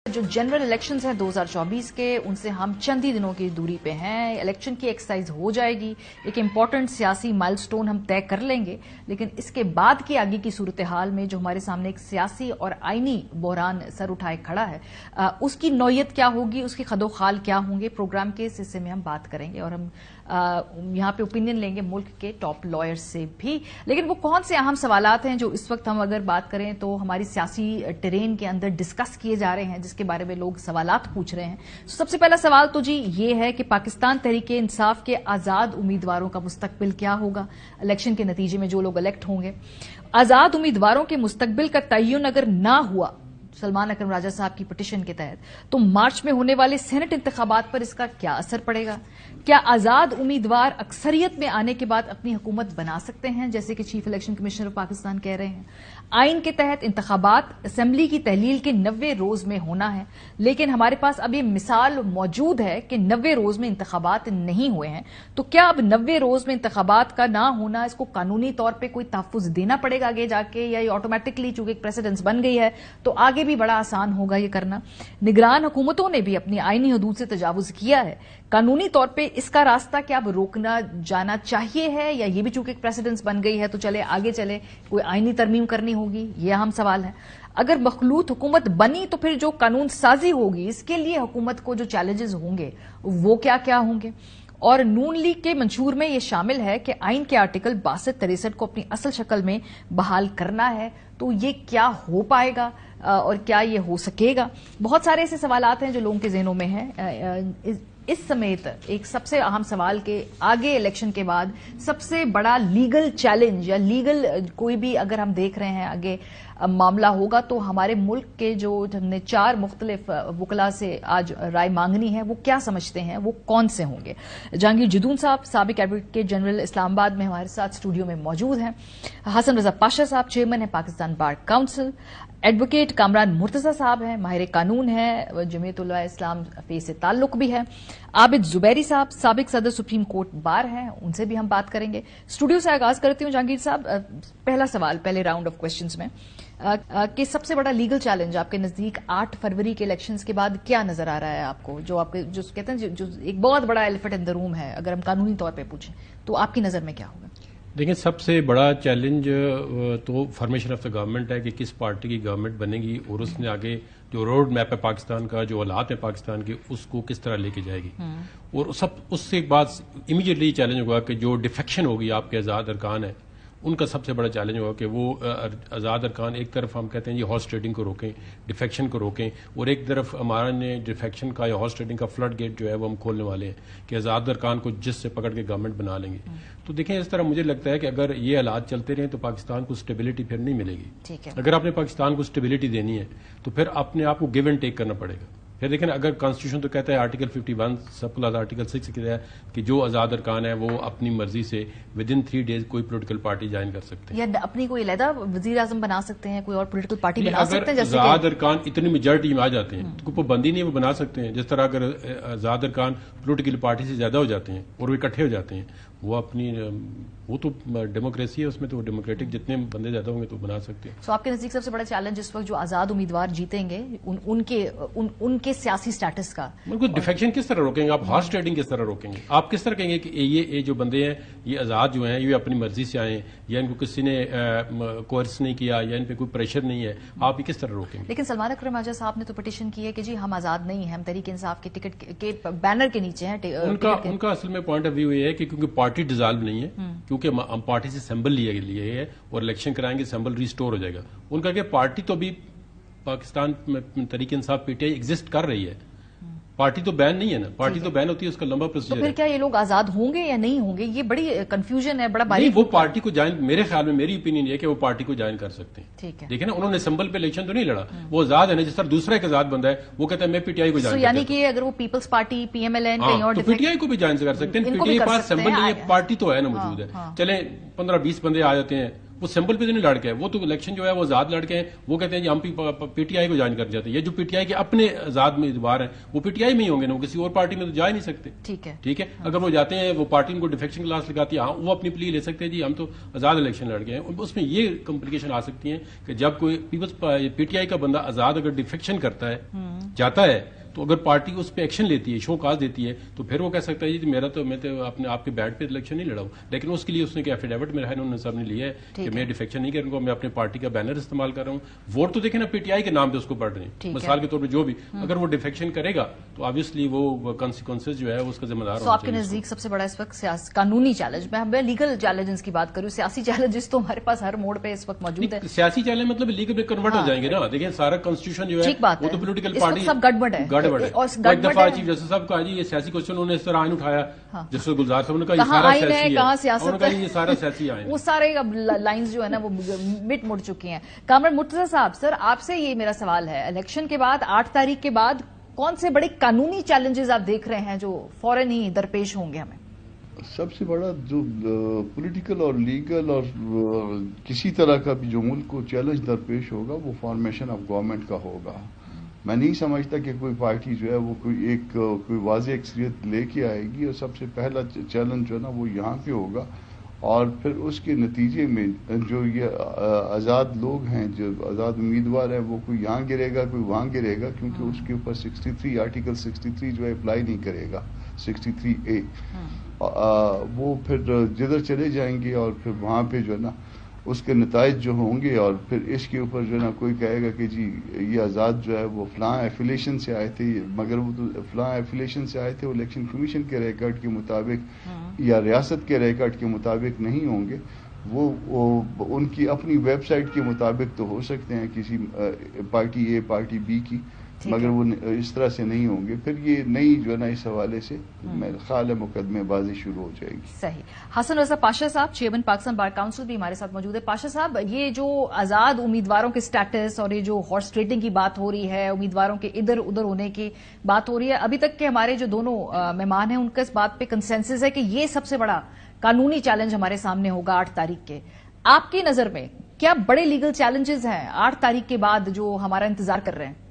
जो general elections हैं 2024 के, उनसे हम चंद ही दिनों की दूरी पे हैं। इलेक्शन की एक्सरसाइज हो जाएगी, एक इंपॉर्टेंट सियासी माइलस्टोन हम तय कर लेंगे, लेकिन इसके बाद की आगे की सूरत हाल में जो हमारे सामने एक सियासी और आईनी बहरान सर उठाए खड़ा है, उसकी नौयत क्या होगी, उसके खदोखाल क्या होंगे, प्रोग्राम के इस हिस्से में हम बात करेंगे और हम यहाँ पे ओपिनियन लेंगे मुल्क के टॉप लॉयर्स से भी। लेकिन वो कौन से अहम सवालात हैं जो इस वक्त हम अगर बात करें तो हमारी सियासी टेरेन के अंदर डिस्कस किए जा रहे हैं, जिसके बारे में लोग सवालात पूछ रहे हैं। सबसे पहला सवाल तो जी ये है कि पाकिस्तान तहरीके इंसाफ के आजाद उम्मीदवारों का मुस्तकबिल क्या होगा। इलेक्शन के नतीजे में जो लोग इलेक्ट होंगे, आजाद उम्मीदवारों के मुस्तकबिल का तयन अगर ना हुआ सलमान अकरम राजा साहब की पिटीशन के तहत, तो मार्च में होने वाले सेनेट इंतखाबात पर इसका क्या असर पड़ेगा। क्या आजाद उम्मीदवार अक्सरियत में आने के बाद अपनी हुकूमत बना सकते हैं, जैसे कि chief election commissioner of Pakistan कह रहे हैं। आइन के तहत इंतखाबात असेंबली की तहलील के 90 रोज में होना है, लेकिन हमारे पास अब ये मिसाल मौजूद है कि 90 रोज में इंतखाबात नहीं हुए हैं। तो क्या अब 90 रोज में इंतखाबात का ना होना, इसको कानूनी तौर पर कोई तहफ्फुज देना पड़ेगा आगे जाके, या ये ऑटोमेटिकली चूंकि एक प्रेसिडेंस बन गई है तो आगे भी बड़ा आसान होगा ये करना। निगरान हुकूमतों ने भी अपनी आईनी हदूद से तजावुज किया है। कानूनी तौर पे इसका रास्ता क्या अब रोकना जाना चाहिए है, या ये भी चूंकि एक प्रेसिडेंस बन गई है तो चले आगे चले, कोई आईनी तरमीम करनी होगी, ये अहम सवाल है। अगर मखलूत हुकूमत बनी तो फिर जो कानून साजी होगी, इसके लिए हुकूमत को जो चैलेंजेस होंगे वो क्या क्या होंगे। और नून लीग के मंशूर में यह शामिल है कि आइन के आर्टिकल 62-63 को अपनी असल शक्ल में बहाल करना है, तो ये क्या हो पाएगा और क्या ये हो सकेगा। बहुत सारे ऐसे सवालात हैं जो लोगों के ज़हनों में हैं। इस समेत एक सबसे अहम सवाल के आगे इलेक्शन के बाद सबसे बड़ा लीगल चैलेंज या लीगल कोई भी अगर हम देख रहे हैं आगे मामला होगा, तो हमारे मुल्क के जो हमने 4 मुख्तलिफ वकला से आज राय मांगनी है, वो क्या समझते हैं, वो कौन से होंगे। जहांगीर जदून साहब साबिक एडवोकेट जनरल इस्लामाबाद में हमारे साथ स्टूडियो में मौजूद हैं। हसन रजा पाशा साहब चेयरमैन है Pakistan bar council. Advocate Kamran Murtaza साहब हैं, माहिर कानून है, जमीयत उलमा इस्लाम फे से ताल्लुक भी है। आबिद जुबैरी साहब साबिक सदर सुप्रीम कोर्ट बार हैं, उनसे भी हम बात करेंगे। स्टूडियो से आगाज करती हूं जहांगीर साहब। पहला सवाल पहले राउंड ऑफ क्वेश्चंस में कि सबसे बड़ा लीगल चैलेंज आपके नजदीक 8 फरवरी के इलेक्शंस के बाद क्या नजर आ रहा है आपको, जो आपके जो कहते हैं जो एक बहुत बड़ा एलिफेंट इन द रूम है, अगर हम कानूनी तौर पर पूछें तो आपकी नजर में क्या होगा। देखिए, सबसे बड़ा चैलेंज तो फॉर्मेशन ऑफ द गवर्नमेंट है कि किस पार्टी की गवर्नमेंट बनेगी और उसने आगे जो रोड मैप है पाकिस्तान का, जो हालात है पाकिस्तान के, उसको किस तरह लेके जाएगी। और सब उससे बाद इमीडिएटली चैलेंज होगा कि जो डिफेक्शन होगी आपके आज़ाद अरकान है, उनका सबसे बड़ा चैलेंज होगा कि वो आज़ाद अरकान एक तरफ हम कहते हैं ये हॉर्स ट्रेडिंग को रोकें, डिफेक्शन को रोकें, और एक तरफ हमारा ने डिफेक्शन का या हॉर्स ट्रेडिंग का फ्लड गेट जो है वो हम खोलने वाले हैं कि आज़ाद अरकान को जिससे पकड़ के गवर्नमेंट बना लेंगे। तो देखें, इस तरह मुझे लगता है कि अगर ये हालात चलते रहें तो पाकिस्तान को स्टेबिलिटी फिर नहीं मिलेगी। अगर आपने पाकिस्तान को स्टेबिलिटी देनी है तो फिर अपने आप को गिव एंड टेक करना पड़ेगा। फिर देखें, अगर कॉन्स्टिट्यूशन तो कहता है आर्टिकल 51 सब क्लास आर्टिकल 6 कहता है कि जो आज़ाद अरकान है वो अपनी मर्जी से विद इन 3 डेज कोई पोलिटिकल पार्टी ज्वाइन कर सकते हैं, या अपनी कोई अलहदा वजीर आजम बना सकते हैं, कोई और पोलिटिकल पार्टी बना सकते हैं। जैसे आज़ाद अरकान इतनी मेजॉरिटी में आ जाते हैं तो कोई पाबंदी नहीं, वो बना सकते हैं। जिस तरह अगर आज़ाद अरकान पोलिटिकल पार्टी से ज्यादा हो जाते हैं और वो इकट्ठे हो जाते हैं, वो अपनी वो तो डेमोक्रेसी है, उसमें तो डेमोक्रेटिक जितने बंदे ज्यादा होंगे तो बना सकते हैं। तो आपके नजदीक सबसे बड़ा चैलेंज इस वक्त जो आजाद उम्मीदवार जीतेंगे उनके सियासी स्टेटस का, उनको डिफेक्शन किस तरह रोकेंगे आप, हॉर्स ट्रेडिंग किस तरह रोकेंगे, आप किस तरह कहेंगे कि ये जो बंदे हैं ये आजाद जो हैं ये अपनी मर्जी से आए, या इनको किसी ने कोर्स नहीं किया, या इन पे कोई प्रेशर नहीं है, आप ये किस तरह रोकेंगे। लेकिन सलमान अकरम राजा साहब ने तो पिटीशन की है कि जी हम आजाद नहीं हैं, हम तहरीक इंसाफ के टिकट के बैनर के नीचे हैं। उनका असल में पॉइंट ऑफ व्यू ये है कि क्योंकि पार्टी डिसॉल्व नहीं है, क्योंकि हम पार्टी से सिंबल लिए है और इलेक्शन कराएंगे, सिंबल रिस्टोर हो जाएगा। उनका क्या पार्टी तो अभी पाकिस्तान में तहरीक इंसाफ पीटीआई एग्जिस्ट कर रही है, पार्टी तो बैन नहीं है ना, पार्टी तो बैन होती है, उसका लंबा प्रोसीजर। तो फिर क्या ये लोग आजाद होंगे या नहीं होंगे, ये बड़ी कंफ्यूजन है, बड़ा नहीं, वो पार्टी को ज्वाइन, मेरे ख्याल में मेरी ओपिनियन है कि वो पार्टी को ज्वाइन कर सकते हैं। ठीक है, देखिए ना, उन्होंने सिंबल पे इलेक्शन तो नहीं लड़ा, वो आजाद है ना, जिस तरह दूसरा एक आजाद बंदा है वो कहता है मैं पीटीआई को ज्वाइन, यानी कि अगर वो पीपल्स पार्टी पीएमएलएन कहीं और तो पीटीआई को भी ज्वाइन कर सकते हैं। पीटीआई के पास सिंबल नहीं है, पार्टी तो है ना मौजूद है। चले 15-20 बंदे आ जाते हैं وہ سمپل پہ نہیں لڑ کے، وہ تو الیکشن جو ہے وہ آزاد لڑ کے ہیں، وہ کہتے ہیں جی ہم پی ٹی آئی کو جوائن کر جاتے ہیں. یہ جو پی ٹی آئی کے اپنے آزاد امیدوار ہیں وہ پی ٹی آئی میں ہی ہوں گے نا، وہ کسی اور پارٹی میں تو جا ہی نہیں سکتے. ٹھیک ہے، اگر وہ جاتے ہیں وہ پارٹی ان کو ڈیفیکشن کلاس لگاتی ہے، ہاں وہ اپنی پلی لے سکتے ہیں جی ہم تو آزاد الیکشن لڑ گئے ہیں. اس میں یہ کمپلیکیشن آ سکتی ہیں کہ جب کوئی پیپلز پی ٹی آئی کا بندہ آزاد اگر ڈیفیکشن کرتا ہے جاتا ہے تو اگر پارٹی اس پہ ایکشن لیتی ہے، شو کاز دیتی ہے، تو پھر وہ کہہ سکتا ہے جی میں تو اپنے آپ کے بیٹ پہ الیکشن نہیں لڑا ہوں. لیکن اس کے لیے اس نے کیا ایفیڈیوٹ میرا ہے انہوں نے صاحب نے لیا ہے کہ میں ڈیفیکشن نہیں کروں گا، میں اپنے پارٹی کا بینر استعمال کر رہا ہوں. ووٹ تو دیکھیں نا پی ٹی آئی کے نام پہ اس کو پڑ رہے ہیں، مثال کے طور پہ جو بھی اگر وہ ڈیفیکشن کرے گا تو آبویسلی وہ کانسیکوینسز جو ہے اس کا ذمہ دار ہونا چاہیے. آپ کے نزدیک سب سے بڑا اس وقت قانونی چیلنج، میں لیگل چیلنجز کی بات کروں، سیاسی چیلنجز تو ہمارے پاس ہر موڑ پہ اس وقت موجود ہے. سیاسی چیلنج مطلب لیگل میں کنورٹ ہو جائیں گے نا. دیکھیں سارا کانسٹیٹیوشن جو ہے وہ تو پولیٹیکل پارٹی سب گڑبڑ ہے. ایک دفعہ چیف جسٹس صاحب کہا جی یہ سیاسی کوشچن انہوں نے اس طرح آئین اٹھایا، جسٹس گلزار صاحب نے کہا یہ سارا سیاسی ہے، کہاں سیاست انہوں نے کہا یہ سارا سیاسی آئین، وہ سارے لائنز جو ہے نا وہ مٹ مڑ چکی ہیں. کامران مرتضیٰ صاحب، سر آپ سے یہ میرا سوال ہے، الیکشن کے بعد 8 تاریخ کے بعد کون سے بڑے قانونی چیلنجز آپ دیکھ رہے ہیں جو فوراً ہی درپیش ہوں گے ہمیں؟ سب سے بڑا جو پولیٹیکل اور لیگل اور کسی طرح کا بھی جو ملک کو چیلنج درپیش ہوگا وہ فارمیشن آف گورنمنٹ کا ہوگا. میں نہیں سمجھتا کہ کوئی پارٹی جو ہے وہ کوئی واضح اکثریت لے کے آئے گی، اور سب سے پہلا چیلنج جو ہے نا وہ یہاں پہ ہوگا. اور پھر اس کے نتیجے میں جو یہ آزاد لوگ ہیں، جو آزاد امیدوار ہیں، وہ کوئی یہاں گرے گا کوئی وہاں گرے گا، کیونکہ اس کے اوپر 63 آرٹیکل 63 جو ہے اپلائی نہیں کرے گا، 63A. وہ پھر جدھر چلے جائیں گے اور پھر وہاں پہ جو ہے نا اس کے نتائج جو ہوں گے، اور پھر اس کے اوپر جو ہے نا کوئی کہے گا کہ جی یہ آزاد جو ہے وہ فلاں ایفیلیشن سے آئے تھے، مگر وہ تو فلاں ایفیلیشن سے آئے تھے، وہ الیکشن کمیشن کے ریکارڈ کے مطابق یا ریاست کے ریکارڈ کے مطابق نہیں ہوں گے. وہ ان کی اپنی ویب سائٹ کے مطابق تو ہو سکتے ہیں کسی پارٹی اے پارٹی بی کی، مگر وہ اس طرح سے نہیں ہوں گے. پھر یہ نئی جو ہے نا اس حوالے سے میرا خیال ہے مقدمے بازی شروع ہو جائے گی. صحیح. حسن رضا پاشا صاحب، چیئرمین پاکستان بار کاؤنسل بھی ہمارے ساتھ موجود ہے. پاشا صاحب، یہ جو آزاد امیدواروں کے سٹیٹس اور یہ جو ہارس ٹریڈنگ کی بات ہو رہی ہے، امیدواروں کے ادھر ادھر ہونے کی بات ہو رہی ہے، ابھی تک کے ہمارے جو دونوں مہمان ہیں ان کا اس بات پہ کنسنسس ہے کہ یہ سب سے بڑا قانونی چیلنج ہمارے سامنے ہوگا 8 تاریخ کے. آپ کی نظر میں کیا بڑے لیگل چیلنجز ہیں 8 تاریخ کے بعد جو ہمارا انتظار کر رہے ہیں؟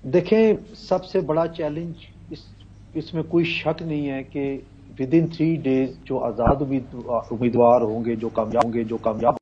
دیکھیں، سب سے بڑا چیلنج اس میں کوئی شک نہیں ہے کہ ود ان 3 days جو آزاد امیدوار ہوں گے، جو کامیاب